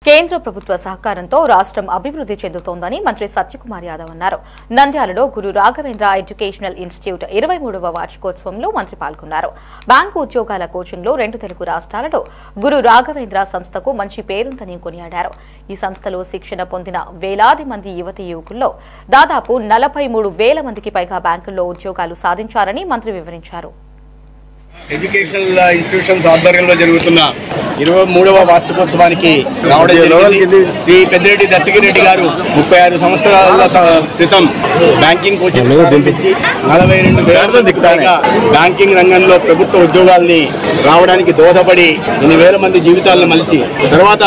కేంద్ర ప్రభుత్వ సహకారంతో రాష్ట్రం అభివృద్ధి చెందుతోందని మంత్రి సత్యకుమార్ యాదవ్ అన్నారు. నంద్యాలలో గురు రాఘవేంద్ర ఎడ్యుకేషనల్ ఇన్స్టిట్యూట్ 23వ వార్షికోత్సవంలో మంత్రి పాల్గొన్నారు. బ్యాంకు ఉద్యోగాల కోచింగ్లో 2 తెలుగు రాష్ట్రాలలో గురు రాఘవేంద్ర సంస్థకు మంచి పేరుందని కొనియాడారు. ఈ సంస్థలో శిక్షణ పొందిన వేలాది మంది యువతీ యువకుల్లో దాదాపు 43,000 మందికి పైగా బ్యాంకుల్లో ఉద్యోగాలు సాధించారని మంత్రి వివరించారు. ఎడ్యుకేషనల్ ఇన్స్టిట్యూషన్స్ ఆధ్వర్యంలో జరుగుతున్న 23వ వార్షికోత్సవానికి రావడం జరిగింది. శ్రీ పెద్దిరెడ్డి దస్తగిరెడ్డి గారు 36 సంవత్సరాల క్రితం బ్యాంకింగ్ కోచింగ్ ప్రారంభించి 42,000 పైగా బ్యాంకింగ్ రంగంలో ప్రభుత్వ ఉద్యోగాల్ని రావడానికి దోహదపడి ఇన్ని వేల మంది జీవితాలను మలిచి తర్వాత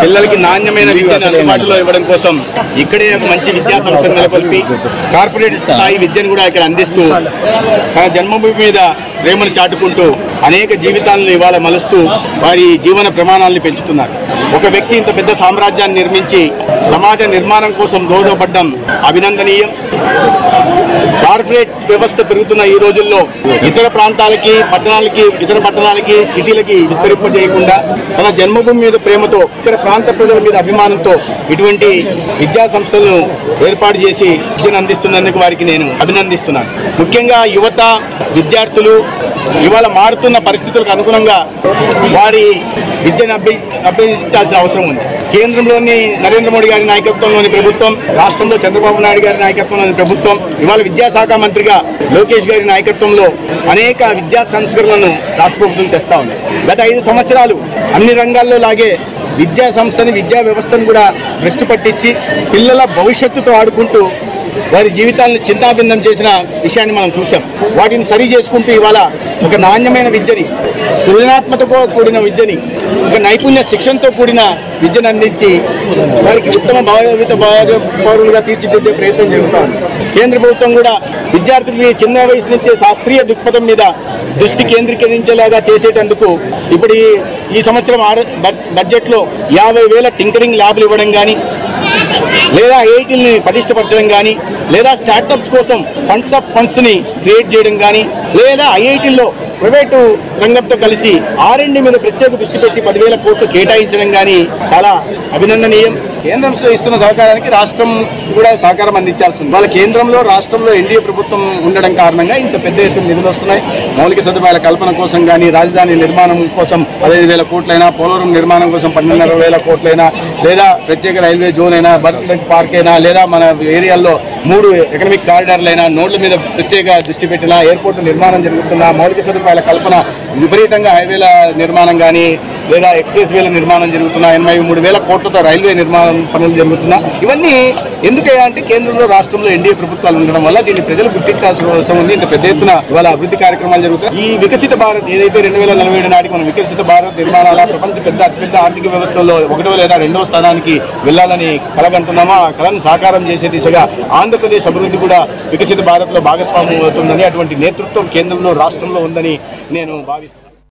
పిల్లలకి నాణ్యమైన విద్యను అందుబాటులో ఇవ్వడం కోసం ఇక్కడే మంచి విద్యా సంస్థను నెలకొల్పి కార్పొరేట్ స్థాయి విద్యను కూడా ఇక్కడ అందిస్తూ తన జన్మభూమి మీద ప్రేమను చాటుకుంటూ అనేక జీవితాలను ఇవాళ మలుస్తూ వారి జీవన ప్రమాణాలను పెంచుతున్నారు. ఒక వ్యక్తి ఇంత పెద్ద సామ్రాజ్యాన్ని నిర్మించి సమాజ నిర్మాణం కోసం దోహదపడడం అభినందనీయం. కార్పొరేట్ వ్యవస్థ పెరుగుతున్న ఈ రోజుల్లో ఇతర పట్టణాలకి సిటీలకి విస్తరింపజేయకుండా తన జన్మభూమి మీద ప్రేమతో ఇతర ప్రాంత ప్రజల మీద అభిమానంతో ఇటువంటి విద్యా సంస్థలను ఏర్పాటు చేసి విద్యను అందిస్తున్నందుకు వారికి నేను అభినందిస్తున్నాను. ముఖ్యంగా యువత విద్యార్థులు ఇవాళ మారుతున్న పరిస్థితులకు అనుగుణంగా వారి విద్యను అభ్యసించాల్సిన అవసరం ఉంది. కేంద్రంలోని నరేంద్ర మోడీ గారి నాయకత్వంలోని ప్రభుత్వం, రాష్ట్రంలో చంద్రబాబు నాయుడు గారి నాయకత్వంలోని ప్రభుత్వం, ఇవాళ విద్యాశాఖ మంత్రిగా లోకేష్ గారి నాయకత్వంలో అనేక విద్యా సంస్కరణలను రాష్ట్ర ప్రభుత్వం తెస్తా ఉంది. గత 5 సంవత్సరాలు అన్ని రంగాల్లో లాగే విద్యా సంస్థని విద్యా వ్యవస్థను కూడా భ్రష్టు పట్టించి పిల్లల భవిష్యత్తుతో ఆడుకుంటూ వారి జీవితాలను చింతాభిన్నం చేసిన విషయాన్ని మనం చూసాం. వాటిని సరి చేసుకుంటూ ఇవాళ ఒక నాణ్యమైన విద్యని, సృజనాత్మకతో కూడిన విద్యని, ఒక నైపుణ్య శిక్షణతో కూడిన విద్యను అందించి వారికి ఉత్తమ పౌరులుగా తీర్చిదిద్దే ప్రయత్నం జరుగుతోంది. కేంద్ర ప్రభుత్వం కూడా విద్యార్థులకి చిన్న వయసు నుంచే శాస్త్రీయ దృక్పథం మీద దృష్టి కేంద్రీకరించేలాగా చేసేటందుకు ఇప్పుడు ఈ సంవత్సరం బడ్జెట్లో 50,000 టింకరింగ్ ల్యాబ్లు ఇవ్వడం కానీ, లేదా ఐఐటీని పటిష్టపరచడం కానీ, లేదా స్టార్టప్స్ కోసం ఫండ్స్ని క్రియేట్ చేయడం కానీ, లేదా ఐఐటీల్లో ప్రైవేటు రంగంతో కలిసి R&D మీద ప్రత్యేక దృష్టి పెట్టి 10,000 కోట్లు కేటాయించడం కానీ చాలా అభినందనీయం. కేంద్రం ఇస్తున్న సహకారానికి రాష్ట్రం కూడా సహకారం అందించాల్సి ఉంది. వాళ్ళ కేంద్రంలో రాష్ట్రంలో ఎన్డీఏ ప్రభుత్వం ఉండడం కారణంగా ఇంత పెద్ద ఎత్తున నిధులు వస్తున్నాయి. మౌలిక సదుపాయాల కల్పన కోసం కానీ, రాజధాని నిర్మాణం కోసం 15,000 కోట్లైనా, పోలవరం నిర్మాణం కోసం 12,500 కోట్లైనా, లేదా ప్రత్యేక రైల్వే జోన్ అయినా, బర్త్ పార్క్ అయినా, లేదా మన ఏరియాల్లో 3 ఎకనామిక్ కారిడార్లైనా, నోడ్ల మీద ప్రత్యేక దృష్టి పెట్టినా, ఎయిర్పోర్టు నిర్మాణం జరుగుతున్నా, మౌలిక సదుపాయాల కల్పన విపరీతంగా హైవేల నిర్మాణం కానీ, లేదా ఎక్స్ప్రెస్ వేల నిర్మాణం జరుగుతున్నా, 83,000 కోట్లతో రైల్వే నిర్మాణం పనులు జరుగుతున్నా, ఇవన్నీ ఎందుకయ్యా అంటే కేంద్రంలో రాష్ట్రంలో ఎన్డీఏ ప్రభుత్వాలు ఉండడం వల్ల దీన్ని ప్రజలు గుర్తించాల్సిన అవసరం ఉంది. ఇంత పెద్ద ఎత్తున ఇవాళ అభివృద్ధి కార్యక్రమాలు జరుగుతాయి. ఈ వికసిత భారత్ ఏదైతే 2047 నాటికి మనం వికసిత భారత్ నిర్మాణాల ప్రపంచ అతిపెద్ద ఆర్థిక వ్యవస్థల్లో 1వ లేదా 2వ స్థానానికి వెళ్లాలని కలగంటున్నామో ఆ కళను సాకారం చేసే దిశగా ఆంధ్రప్రదేశ్ అభివృద్ధి కూడా వికసిత భారత్లో భాగస్వామ్యం అవుతుందని, అటువంటి నేతృత్వం కేంద్రంలో రాష్ట్రంలో ఉందని నేను భావిస్తున్నాను.